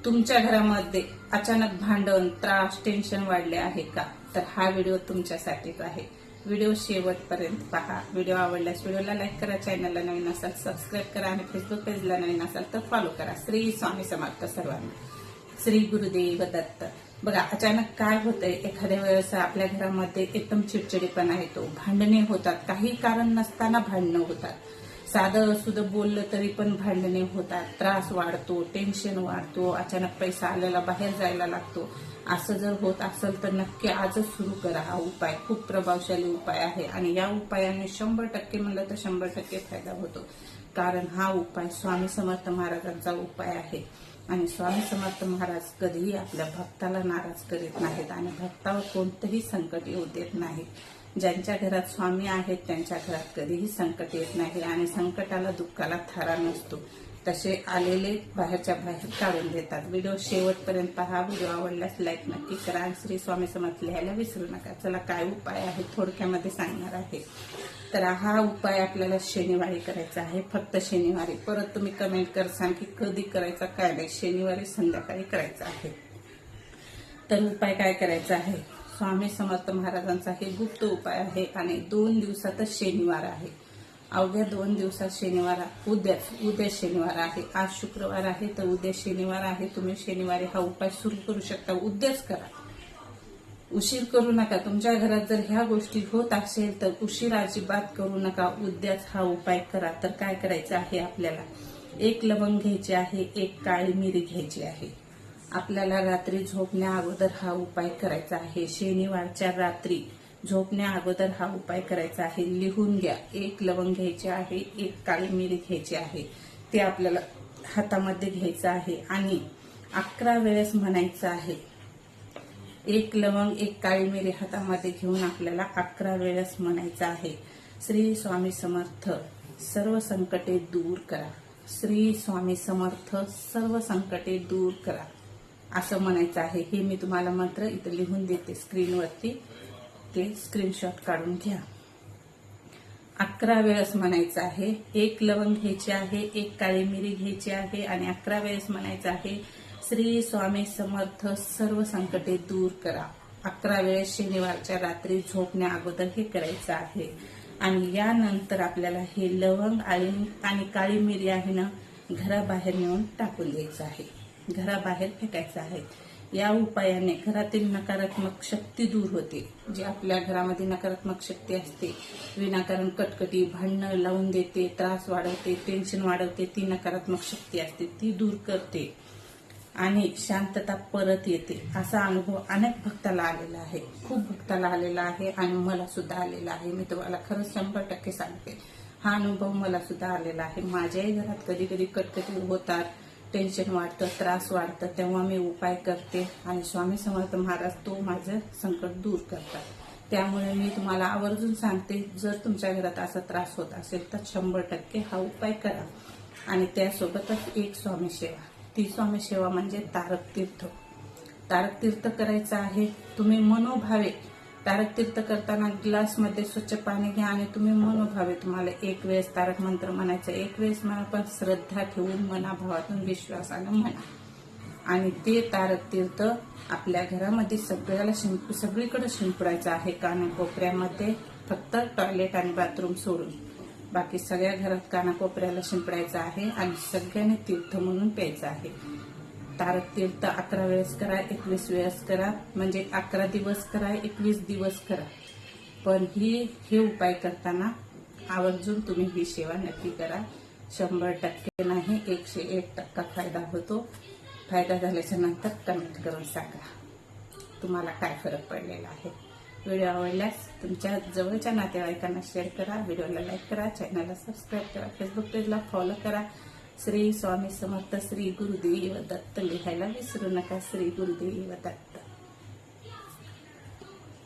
तुमच्या घरामध्ये अचानक भांडण, त्रास, टेन्शन वाढले आहे का? तर हा व्हिडिओ तुमच्यासाठीच आहे. व्हिडिओ शेवटपर्यंत पहा. व्हिडिओ आवडल्यास व्हिडिओला लाईक करा, चॅनलला नवीन असाल सबस्क्राईब करा आणि फेसबुक पेजला नवीन असाल तर फॉलो करा. श्री स्वामी समर्थ सर्वांना. श्री गुरुदेव दत्त. बघा, अचानक काय होतंय, एखाद्या वेळेस आपल्या घरामध्ये एकदम चिडचिडेपणा येतो, भांडणे होतात, काही कारण नसताना भांडणं होतात, साधं सुद्धा बोललं तरी पण भांडणे होतात, त्रास वाढतो, टेन्शन वाढतो, अचानक पैसा आलेला बाहेर जायला लागतो. असं जर होत असेल तर नक्की आजच सुरू करा. हा उपाय खूप प्रभावशाली उपाय आहे आणि या उपायाने 100% म्हणलं तर 100% फायदा होतो. कारण हा उपाय स्वामी समर्थ महाराजांचा उपाय आहे आणि स्वामी समर्थ महाराज कधीही आपल्या भक्ताला नाराज करीत नाहीत आणि भक्तावर कोणतंही संकट येऊ देत नाहीत. ज्यांच्या घरात स्वामी आहेत त्यांच्या घरात कधीही संकट येत नाही आणि संकटाला दुःखाला थारा नसतो. तसे आलेले बाहेरच्या बाहेर काढून देतात. व्हिडिओ शेवटपर्यंत पहा. व्हिडिओ आवडल्यास लाईक नक्की करा आणि श्री स्वामी समर्थ लिहायला विसरू नका. चला, काय उपाय आहे थोडक्यामध्ये सांगणार आहे. तर हा उपाय आपल्याला शनिवारी करायचा आहे, फक्त शनिवारी. परत तुम्ही कमेंट करसाल की कधी करायचा, काय नाही, शनिवारी संध्याकाळी करायचा आहे. तर उपाय काय करायचा आहे, स्वामी समर्थ महाराजांचा हे गुप्त उपाय आहे आणि 2 दिवसातच शनिवार आहे. अवघ्या 2 दिवसात शनिवार, उद्या शनिवार आहे, आज शुक्रवार आहे तर उद्या शनिवार आहे. तुम्ही शनिवारी हा उपाय सुरू करू शकता. उद्याच करा, उशीर करू नका. तुमच्या घरात जर ह्या गोष्टी होत असेल तर उशीर अजिबात करू नका. उद्याच हा उपाय करा. तर काय करायचं आहे, आपल्याला 1 लवंग घ्यायची आहे, 1 काळी मिरी घ्यायची आहे. आपल्याला रात्री झोपण्या अगोदर हा उपाय करायचा आहे. शनिवारच्या रात्री झोपण्या अगोदर हा उपाय करायचा आहे. लिहून घ्या. 1 लवंग घ्यायचे आहे, 1 काळी मिरी घ्यायची आहे. ते आपल्याला हातामध्ये घ्यायचं आहे आणि 11 वेळेस म्हणायचं आहे. 1 लवंग, 1 काळी मिरी हातामध्ये घेऊन आपल्याला 11 वेळेस म्हणायचं आहे. श्री स्वामी समर्थ सर्व संकटे दूर करा. श्री स्वामी समर्थ सर्व संकटे दूर करा असं म्हणायचं आहे. हे मी तुम्हाला मंत्र इथं लिहून देते स्क्रीनवरती, ते स्क्रीनशॉट काढून घ्या. 11 वेळेस म्हणायचं आहे. 1 लवंग घ्यायचे आहे, 1 काळी मिरी घ्यायची आहे आणि 11 वेळेस म्हणायचं आहे श्री स्वामी समर्थ सर्व संकटे दूर करा. 11 वेळेस शनिवारच्या रात्री झोपण्या अगोदर हे करायचं आहे. आणि यानंतर आपल्याला हे लवंग आणि काळी मिरी आहे ना, घराबाहेर नेऊन टाकून द्यायचं आहे, घराबाहेर फेकायचं आहे. या उपायाने घरातील नकारात्मक शक्ती दूर होते. जी आपल्या घरामध्ये नकारात्मक शक्ती असते, विनाकारण कटकटी, भांडणं लावून देते, त्रास वाढवते, टेन्शन वाढवते, ती नकारात्मक शक्ती असते ती दूर करते आणि शांतता परत येते. असा अनुभव अनेक भक्ताला आलेला आहे, खूप भक्ताला आलेला आहे आणि मला सुद्धा आलेला आहे. मी तुम्हाला खरंच 100% सांगते, हा अनुभव मला सुद्धा आलेला आहे. माझ्याही घरात कधी कधी कटकटी होतात, टेन्शन वाढतं, त्रास वाढतं, तेव्हा मी उपाय करते आणि स्वामी समर्थ महाराज तो माझं संकट दूर करतात. त्यामुळे मी तुम्हाला आवर्जून सांगते, जर तुमच्या घरात असा त्रास होत असेल तर 100% हा उपाय करा. आणि त्यासोबतच एक स्वामी सेवा, ती स्वामी सेवा म्हणजे तारक तीर्थ. तारक तीर्थ करायचं आहे. तुम्ही मनोभावे तारक तीर्थ करताना ग्लासमध्ये स्वच्छ पाणी घ्या आणि तुम्ही मनोभावे, तुम्हाला 1 वेळेस तारक मंत्र म्हणायचं, 1 वेळेस म्हणा, पण श्रद्धा ठेवून मनाभावातून विश्वासानं म्हणा. आणि ते तारक तीर्थ आपल्या घरामध्ये सगळीकडे शिंपडायचं आहे. कानाकोपऱ्यामध्ये, फक्त टॉयलेट आणि बाथरूम सोडून बाकी सगळ्या घरात कानाकोपऱ्याला शिंपडायचं आहे आणि सगळ्यांनी तीर्थ म्हणून प्यायचं आहे. तारक तीर्थ 11 वेळेस करा, 21 वेळेस करा, म्हणजे 11 दिवस करा, 21 दिवस करा. पण हे उपाय करताना आवर्जून तुम्ही ही सेवा नक्की करा. 100% नाही, 101% फायदा होतो. फायदा झाल्याच्या नंतर कमेंट करून सांगा तुम्हाला काय फरक पडलेला आहे. व्हिडिओ आवडल्यास तुमच्या जवळच्या नातेवाईकांना शेअर करा, व्हिडिओला लाईक करा, चॅनलला सबस्क्राईब करा, फेसबुक पेजला फॉलो करा. श्री स्वामी समर्थ श्री गुरुदेव दत्त लिहायला विसरू नका. श्री गुरुदेव दत्त.